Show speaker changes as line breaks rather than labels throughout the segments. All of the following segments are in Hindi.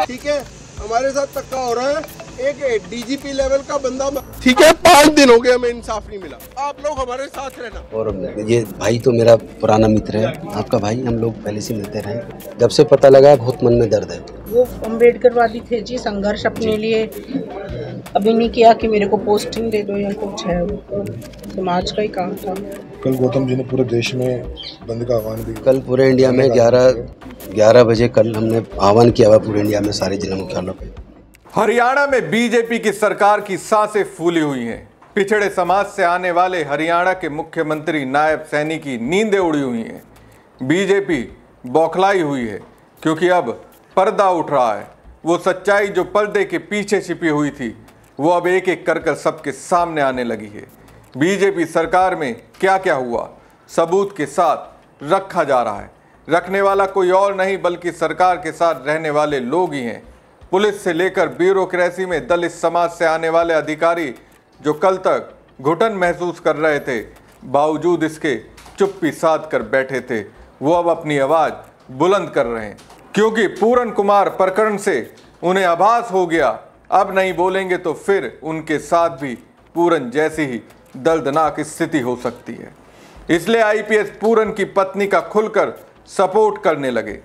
ठीक है, हमारे साथ धक्का हो रहा है। एक डीजीपी लेवल का बंदा, ठीक है, 5 दिन हो गए हमें इंसाफ नहीं मिला। आप लोग हमारे साथ रहना।
और ये भाई तो मेरा पुराना मित्र है, आपका भाई, हम लोग पहले से मिलते रहे। जब से पता लगा बहुत मन में दर्द है।
वो अम्बेडकरवादी थे जी, संघर्ष अपने लिए अभी नहीं किया कि मेरे को पोस्टिंग दे दो या कुछ है, वो समाज का ही काम था।
कल गौतम जी ने पूरे देश में बंद का आह्वान भी,
कल पूरे इंडिया में 11 बजे कल हमने आह्वान किया हुआ पूरे इंडिया में सारे जिला मुख्यालयों पे।
हरियाणा में बीजेपी की सरकार की सांसें फूली हुई हैं। पिछड़े समाज से आने वाले हरियाणा के मुख्यमंत्री नायब सैनी की नींदें उड़ी हुई हैं। बीजेपी बौखलाई हुई है क्योंकि अब पर्दा उठ रहा है। वो सच्चाई जो पर्दे के पीछे छिपी हुई थी वो अब एक एक कर सबके सामने आने लगी है। बीजेपी सरकार में क्या क्या हुआ सबूत के साथ रखा जा रहा है। रखने वाला कोई और नहीं बल्कि सरकार के साथ रहने वाले लोग ही हैं। पुलिस से लेकर ब्यूरोक्रेसी में दलित समाज से आने वाले अधिकारी जो कल तक घुटन महसूस कर रहे थे, बावजूद इसके चुप्पी साध कर बैठे थे, वो अब अपनी आवाज़ बुलंद कर रहे हैं क्योंकि पूरन कुमार प्रकरण से उन्हें आभास हो गया अब नहीं बोलेंगे तो फिर उनके साथ भी पूरन जैसी ही दर्दनाक स्थिति हो सकती है। इसलिए आईपीएस पूरन की पत्नी का खुलकर सपोर्ट करने लगे।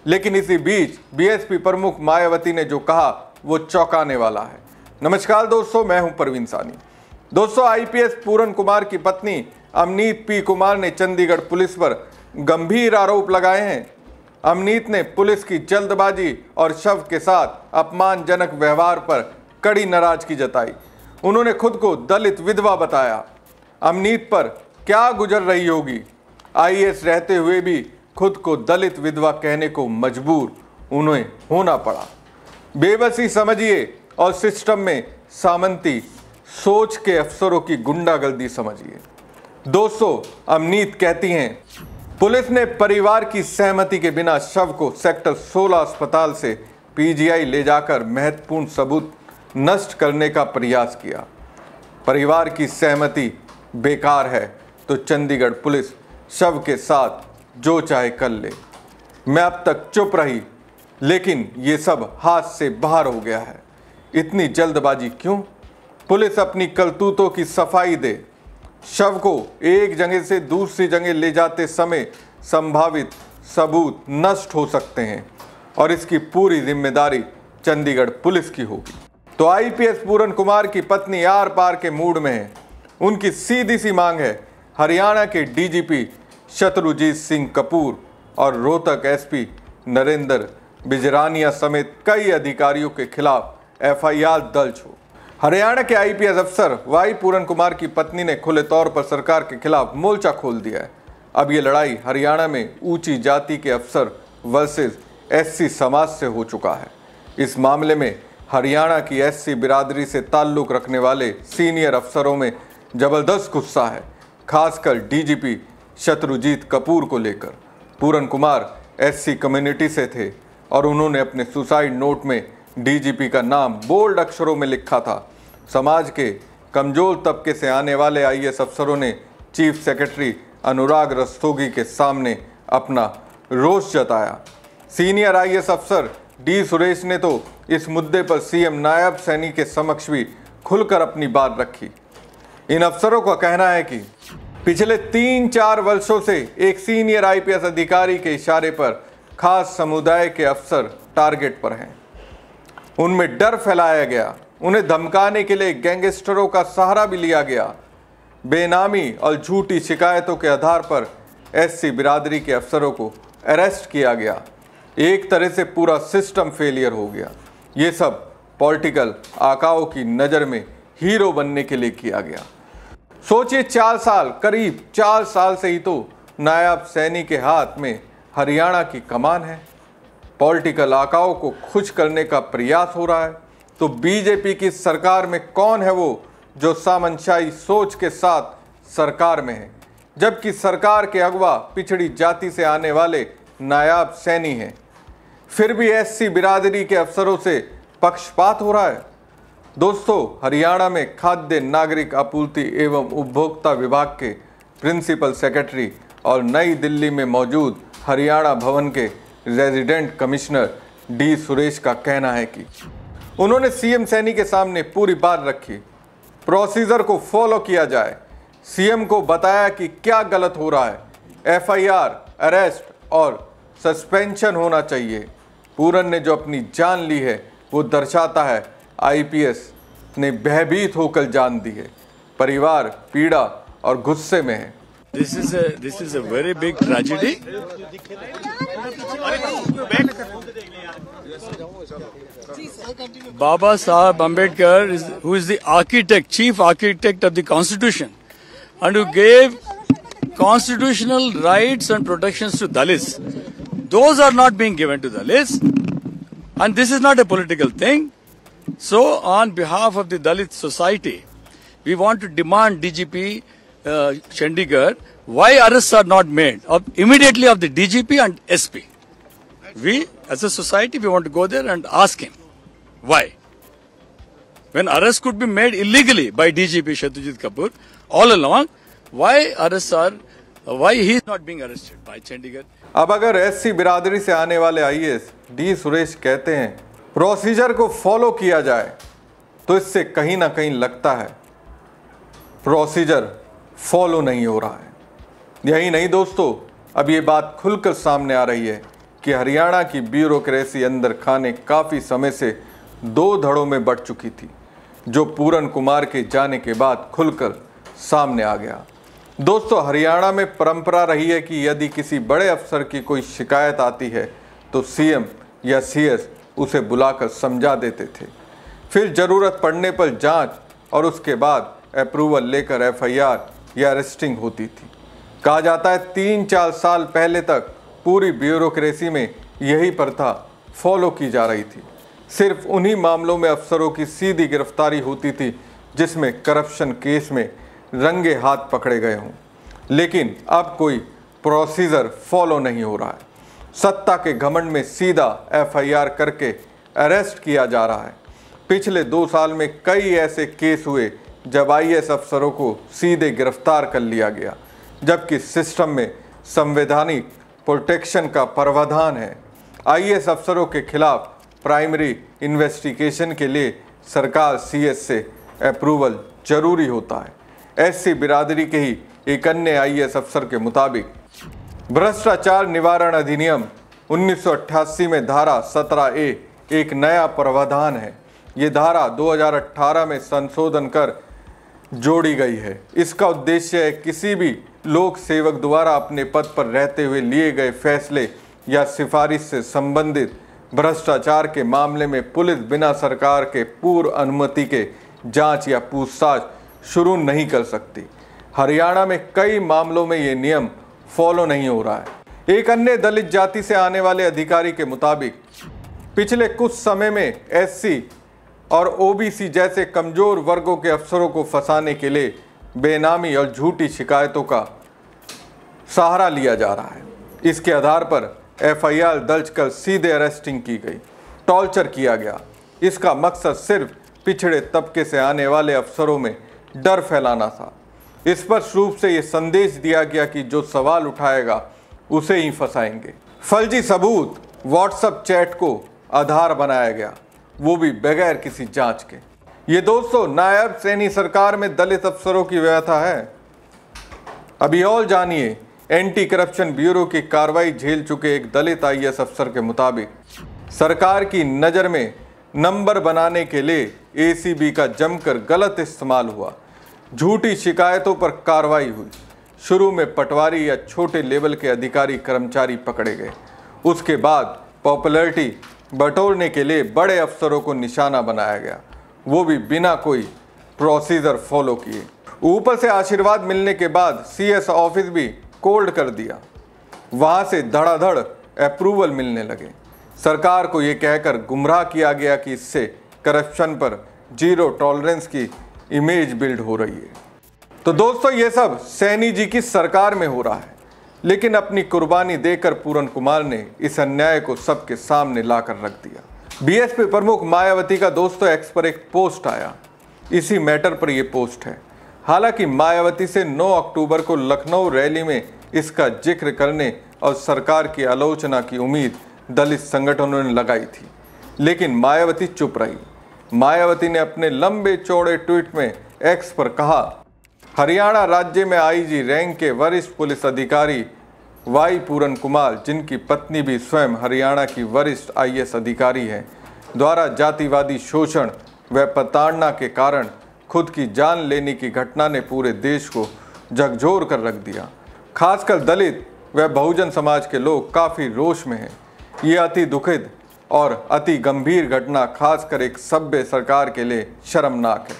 लेकिन इसी बीच बीएसपी प्रमुख मायावती ने जो कहा वो चौंकाने वाला है। नमस्कार दोस्तों, मैं हूं परवीन सानी। दोस्तों, आईपीएस पूरन कुमार की पत्नी अमनीत पी कुमार ने चंडीगढ़ पुलिस पर गंभीर आरोप लगाए हैं। अमनीत ने पुलिस की जल्दबाजी और शव के साथ अपमानजनक व्यवहार पर कड़ी नाराजगी जताई। उन्होंने खुद को दलित विधवा बताया। अमनीत पर क्या गुजर रही होगी, आईएएस रहते हुए भी खुद को दलित विधवा कहने को मजबूर उन्हें होना पड़ा। बेबसी समझिए और सिस्टम में सामंती सोच के अफसरों की गुंडागर्दी समझिए। दोस्तों, अमनीत कहती हैं पुलिस ने परिवार की सहमति के बिना शव को सेक्टर 16 अस्पताल से पीजीआई ले जाकर महत्वपूर्ण सबूत नष्ट करने का प्रयास किया। परिवार की सहमति बेकार है तो चंडीगढ़ पुलिस शव के साथ जो चाहे कर ले। मैं अब तक चुप रही लेकिन ये सब हाथ से बाहर हो गया है। इतनी जल्दबाजी क्यों? पुलिस अपनी करतूतों की सफाई दे। शव को एक जगह से दूसरी जगह ले जाते समय संभावित सबूत नष्ट हो सकते हैं और इसकी पूरी जिम्मेदारी चंडीगढ़ पुलिस की होगी। तो आईपीएस पूरन कुमार की पत्नी आर पार के मूड में है। उनकी सीधी सी मांग है हरियाणा के डीजीपी शत्रुजीत सिंह कपूर और रोहतक एसपी नरेंद्र बिजरानिया समेत कई अधिकारियों के खिलाफ एफआईआर दर्ज हो। हरियाणा के आईपीएस अफसर वाई पूरन कुमार की पत्नी ने खुले तौर पर सरकार के खिलाफ मोर्चा खोल दिया है। अब ये लड़ाई हरियाणा में ऊंची जाति के अफसर वर्सेस एससी समाज से हो चुका है। इस मामले में हरियाणा की एससी बिरादरी से ताल्लुक रखने वाले सीनियर अफसरों में जबरदस्त गुस्सा है, खासकर डीजीपी शत्रुजीत कपूर को लेकर। पूरन कुमार एससी कम्युनिटी से थे और उन्होंने अपने सुसाइड नोट में डीजीपी का नाम बोल्ड अक्षरों में लिखा था। समाज के कमजोर तबके से आने वाले आईएएस अफसरों ने चीफ सेक्रेटरी अनुराग रस्तोगी के सामने अपना रोष जताया। सीनियर आईएएस अफसर डी सुरेश ने तो इस मुद्दे पर सीएम नायब सैनी के समक्ष भी खुलकर अपनी बात रखी। इन अफसरों का कहना है कि पिछले 3-4 वर्षों से एक सीनियर आईपीएस अधिकारी के इशारे पर खास समुदाय के अफसर टारगेट पर हैं। उनमें डर फैलाया गया, उन्हें धमकाने के लिए गैंगस्टरों का सहारा भी लिया गया। बेनामी और झूठी शिकायतों के आधार पर एससी बिरादरी के अफसरों को अरेस्ट किया गया। एक तरह से पूरा सिस्टम फेलियर हो गया। ये सब पॉलिटिकल आकाओं की नज़र में हीरो बनने के लिए किया गया। सोचिए, 4 साल, करीब 4 साल से ही तो नायब सैनी के हाथ में हरियाणा की कमान है। पॉलिटिकल आकाओं को खुश करने का प्रयास हो रहा है। तो बीजेपी की सरकार में कौन है वो जो सामंतशाही सोच के साथ सरकार में है, जबकि सरकार के अगवा पिछड़ी जाति से आने वाले नायब सैनी हैं। फिर भी एससी बिरादरी के अफसरों से पक्षपात हो रहा है। दोस्तों, हरियाणा में खाद्य नागरिक आपूर्ति एवं उपभोक्ता विभाग के प्रिंसिपल सेक्रेटरी और नई दिल्ली में मौजूद हरियाणा भवन के रेजिडेंट कमिश्नर डी सुरेश का कहना है कि उन्होंने सीएम सैनी के सामने पूरी बात रखी, प्रोसीजर को फॉलो किया जाए, सीएम को बताया कि क्या गलत हो रहा है, एफआईआर, अरेस्ट और सस्पेंशन होना चाहिए। पूरन ने जो अपनी जान ली है वो दर्शाता है आईपीएस ने भयभीत होकर जान दी है। परिवार पीड़ा और गुस्से में है।
This is a very big tragedy. Baba Saheb Ambedkar, who is the architect, chief architect of the Constitution, and who gave constitutional rights and protections to Dalits. Those are not being given to Dalits, and this is not a political thing. So, on behalf of the Dalit society, we want to demand DGP Chandigarh, why arrests are not made immediately of the DGP and SP. We, as a society, we want to go there and ask him, why? When arrests could be made illegally by DGP Shatrujit Kapoor all along, why he is not being arrested by Chandigarh?
अब अगर एससी बिरादरी से आने वाले आईएएस डी सुरेश कहते हैं प्रोसीजर को फॉलो किया जाए, तो इससे कहीं ना कहीं लगता है प्रोसीजर फॉलो नहीं हो रहा है। यही नहीं दोस्तों, अब ये बात खुलकर सामने आ रही है कि हरियाणा की ब्यूरोक्रेसी अंदर खाने काफ़ी समय से दो धड़ों में बढ़ चुकी थी, जो पूरन कुमार के जाने के बाद खुलकर सामने आ गया। दोस्तों, हरियाणा में परंपरा रही है कि यदि किसी बड़े अफसर की कोई शिकायत आती है तो सीएम या सीएस उसे बुलाकर समझा देते थे, फिर ज़रूरत पड़ने पर जांच और उसके बाद अप्रूवल लेकर एफआईआर या अरेस्टिंग होती थी। कहा जाता है 3-4 साल पहले तक पूरी ब्यूरोक्रेसी में यही प्रथा फॉलो की जा रही थी। सिर्फ उन्हीं मामलों में अफसरों की सीधी गिरफ्तारी होती थी जिसमें करप्शन केस में रंगे हाथ पकड़े गए हों, लेकिन अब कोई प्रोसीजर फॉलो नहीं हो रहा है। सत्ता के घमंड में सीधा एफआईआर करके अरेस्ट किया जा रहा है। पिछले 2 साल में कई ऐसे केस हुए जब आईएएस अफसरों को सीधे गिरफ्तार कर लिया गया, जबकि सिस्टम में संवैधानिक प्रोटेक्शन का प्रावधान है। आईएएस अफसरों के खिलाफ प्राइमरी इन्वेस्टिगेशन के लिए सरकार सीएस से अप्रूवल जरूरी होता है। एससी बिरादरी के ही एक अन्य आईएएस अफसर के मुताबिक भ्रष्टाचार निवारण अधिनियम 1988 में धारा 17A एक नया प्रावधान है। ये धारा 2018 में संशोधन कर जोड़ी गई है। इसका उद्देश्य है किसी भी लोक सेवक द्वारा अपने पद पर रहते हुए लिए गए फैसले या सिफारिश से संबंधित भ्रष्टाचार के मामले में पुलिस बिना सरकार के पूर्व अनुमति के जांच या पूछताछ शुरू नहीं कर सकती। हरियाणा में कई मामलों में ये नियम फॉलो नहीं हो रहा है। एक अन्य दलित जाति से आने वाले अधिकारी के मुताबिक पिछले कुछ समय में एससी और ओबीसी जैसे कमजोर वर्गों के अफसरों को फंसाने के लिए बेनामी और झूठी शिकायतों का सहारा लिया जा रहा है। इसके आधार पर एफआईआर दर्ज कर सीधे अरेस्टिंग की गई, टॉर्चर किया गया। इसका मकसद सिर्फ पिछड़े तबके से आने वाले अफसरों में डर फैलाना था। स्पष्ट रूप से ये संदेश दिया गया कि जो सवाल उठाएगा उसे ही फंसाएंगे। फर्जी सबूत व्हाट्सएप चैट को आधार बनाया गया, वो भी बगैर किसी जांच के। ये दोस्तों नायब सैनी सरकार में दलित अफसरों की व्यथा है। अभी और जानिए, एंटी करप्शन ब्यूरो की कार्रवाई झेल चुके एक दलित आईएएस अफसर के मुताबिक सरकार की नज़र में नंबर बनाने के लिए एसीबी का जमकर गलत इस्तेमाल हुआ। झूठी शिकायतों पर कार्रवाई हुई। शुरू में पटवारी या छोटे लेवल के अधिकारी कर्मचारी पकड़े गए, उसके बाद पॉपुलैरिटी बटोरने के लिए बड़े अफसरों को निशाना बनाया गया, वो भी बिना कोई प्रोसीजर फॉलो किए। ऊपर से आशीर्वाद मिलने के बाद सीएस ऑफिस भी कोल्ड कर दिया, वहां से धड़ाधड़ अप्रूवल मिलने लगे। सरकार को ये कहकर गुमराह किया गया कि इससे करप्शन पर जीरो टॉलरेंस की इमेज बिल्ड हो रही है। तो दोस्तों, ये सब सैनी जी की सरकार में हो रहा है, लेकिन अपनी कुर्बानी देकर पूरन कुमार ने इस अन्याय को सबके सामने लाकर रख दिया। बीएसपी प्रमुख मायावती का दोस्तों एक्स पर एक पोस्ट आया, इसी मैटर पर यह पोस्ट है। हालांकि मायावती से 9 अक्टूबर को लखनऊ रैली में इसका जिक्र करने और सरकार की आलोचना की उम्मीद दलित संगठनों ने लगाई थी, लेकिन मायावती चुप रही। मायावती ने अपने लंबे चौड़े ट्वीट में एक्स पर कहा, हरियाणा राज्य में आईजी रैंक के वरिष्ठ पुलिस अधिकारी वाई पूरन कुमार, जिनकी पत्नी भी स्वयं हरियाणा की वरिष्ठ IAS अधिकारी है, द्वारा जातिवादी शोषण व प्रताड़ना के कारण खुद की जान लेने की घटना ने पूरे देश को झकझोर कर रख दिया। खासकर दलित व बहुजन समाज के लोग काफ़ी रोष में हैं। ये अति दुखद और अति गंभीर घटना खासकर एक सभ्य सरकार के लिए शर्मनाक है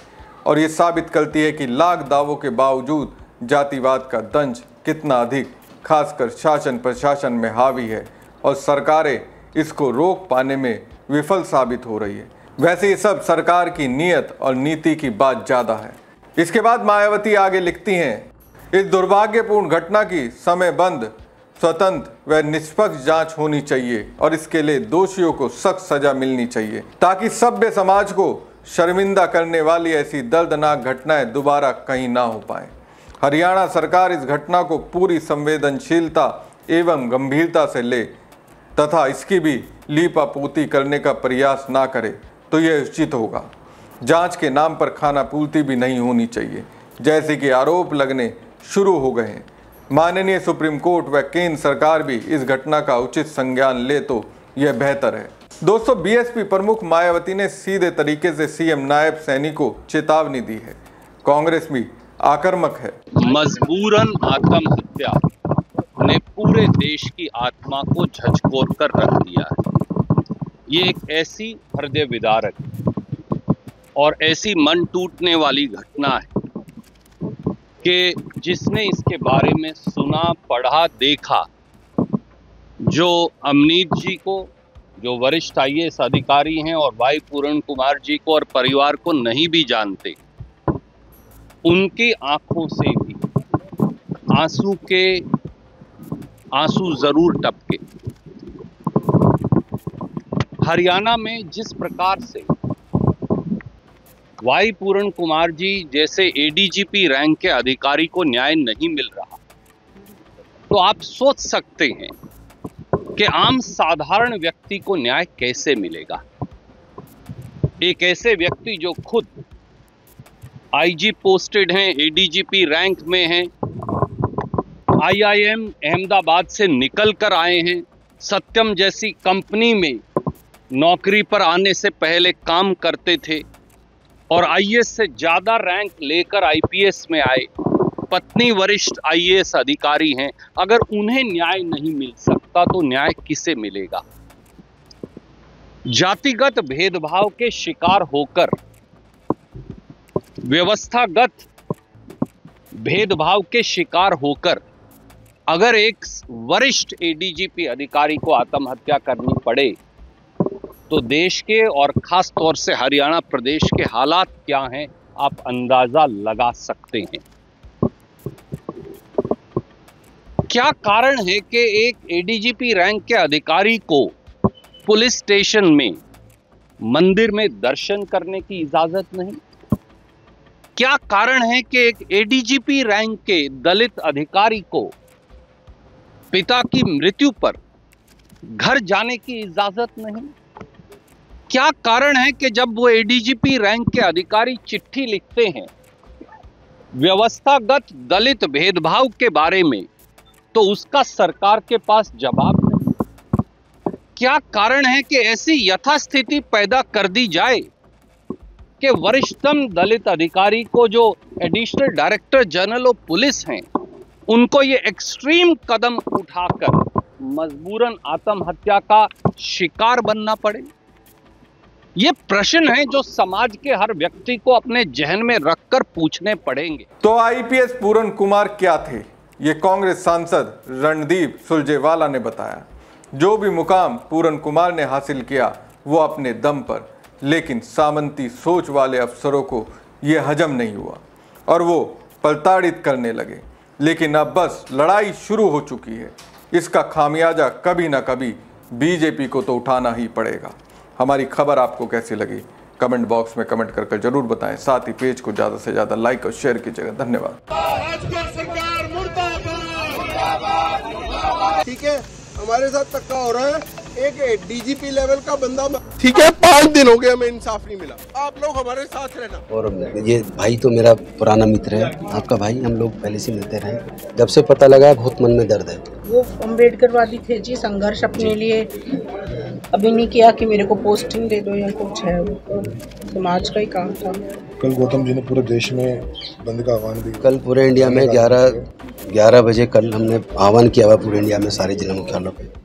और ये साबित करती है कि लाख दावों के बावजूद जातिवाद का दंश कितना अधिक खासकर शासन प्रशासन में हावी है और सरकारें इसको रोक पाने में विफल साबित हो रही है। वैसे ये सब सरकार की नीयत और नीति की बात ज़्यादा है। इसके बाद मायावती आगे लिखती हैं, इस दुर्भाग्यपूर्ण घटना की समयबद्ध, स्वतंत्र व निष्पक्ष जांच होनी चाहिए और इसके लिए दोषियों को सख्त सजा मिलनी चाहिए ताकि सभ्य समाज को शर्मिंदा करने वाली ऐसी दर्दनाक घटनाएं दोबारा कहीं ना हो पाए। हरियाणा सरकार इस घटना को पूरी संवेदनशीलता एवं गंभीरता से ले तथा इसकी भी लीपापोती करने का प्रयास ना करे तो यह उचित होगा। जांच के नाम पर खानापूर्ति भी नहीं होनी चाहिए, जैसे कि आरोप लगने शुरू हो गए हैं। माननीय सुप्रीम कोर्ट व केंद्र सरकार भी इस घटना का उचित संज्ञान ले तो यह बेहतर है। दोस्तों, BSP प्रमुख मायावती ने सीधे तरीके से CM नायब सैनी को चेतावनी दी है। कांग्रेस भी आक्रामक है।
मजबूरन आत्महत्या ने पूरे देश की आत्मा को झकझोर कर रख दिया है। ये एक ऐसी हृदय विदारक और ऐसी मन टूटने वाली घटना है कि जिसने इसके बारे में सुना, पढ़ा, देखा, जो अमनीत जी को, जो वरिष्ठ IAS अधिकारी हैं, और वाई पूरन कुमार जी को और परिवार को नहीं भी जानते, उनकी आंखों से भी आंसू जरूर टपके। हरियाणा में जिस प्रकार से वाई पूरन कुमार जी जैसे ADGP रैंक के अधिकारी को न्याय नहीं मिल रहा, तो आप सोच सकते हैं कि आम साधारण व्यक्ति को न्याय कैसे मिलेगा। एक ऐसे व्यक्ति जो खुद IG पोस्टेड हैं, ADGP रैंक में हैं, IIM अहमदाबाद से निकल कर आए हैं, सत्यम जैसी कंपनी में नौकरी पर आने से पहले काम करते थे और IAS से ज़्यादा रैंक लेकर IPS में आए, पत्नी वरिष्ठ IAS अधिकारी हैं। अगर उन्हें न्याय नहीं मिल सकता तो न्याय किसे मिलेगा? जातिगत भेदभाव के शिकार होकर, व्यवस्थागत भेदभाव के शिकार होकर अगर एक वरिष्ठ ADGP अधिकारी को आत्महत्या करनी पड़े तो देश के और खास तौर से हरियाणा प्रदेश के हालात क्या हैं आप अंदाजा लगा सकते हैं। क्या कारण है कि एक ADGP रैंक के अधिकारी को पुलिस स्टेशन में, मंदिर में दर्शन करने की इजाजत नहीं? क्या कारण है कि एक ADGP रैंक के दलित अधिकारी को पिता की मृत्यु पर घर जाने की इजाजत नहीं? क्या कारण है कि जब वो ADGP रैंक के अधिकारी चिट्ठी लिखते हैं व्यवस्थागत दलित भेदभाव के बारे में तो उसका सरकार के पास जवाब नहीं? क्या कारण है कि ऐसी यथास्थिति पैदा कर दी जाए कि वरिष्ठतम दलित अधिकारी को, जो additional director general of police हैं, उनको ये एक्सट्रीम कदम उठाकर मजबूरन आत्महत्या का शिकार बनना पड़े? ये प्रश्न है जो समाज के हर व्यक्ति को अपने जहन में रखकर पूछने पड़ेंगे।
तो IPS पूरन कुमार क्या थे, ये कांग्रेस सांसद रणदीप सुरजेवाला ने बताया। जो भी मुकाम पूरन कुमार ने हासिल किया वो अपने दम पर, लेकिन सामंती सोच वाले अफसरों को ये हजम नहीं हुआ और वो प्रताड़ित करने लगे। लेकिन अब बस लड़ाई शुरू हो चुकी है, इसका खामियाजा कभी ना कभी BJP को तो उठाना ही पड़ेगा। हमारी खबर आपको कैसी लगी कमेंट बॉक्स में कमेंट करके जरूर बताएं। साथ ही पेज को ज़्यादा से ज़्यादा लाइक और शेयर कीजिएगा। धन्यवाद।
ठीक है, हमारे साथ धक्का हो रहा है। एक डीजीपी लेवल का बंदा, ठीक है, 5 दिन हो गए हमें इंसाफ नहीं मिला। आप लोग हमारे साथ रहना।
और ये भाई तो मेरा पुराना मित्र है, आपका भाई, हम लोग पहले से मिलते रहे। जब से पता लगा बहुत मन में दर्द है।
वो अम्बेडकरवादी थे जी, संघर्ष अपने लिए अभी नहीं किया कि मेरे को पोस्टिंग दे दो या कुछ है, वो समाज का ही काम था।
कल गौतम जी ने पूरे देश में बंद का आह्वान भी,
कल पूरे इंडिया में 11 बजे कल हमने आह्वान किया हुआ पूरे इंडिया में सारे जिला मुख्यालयों पे।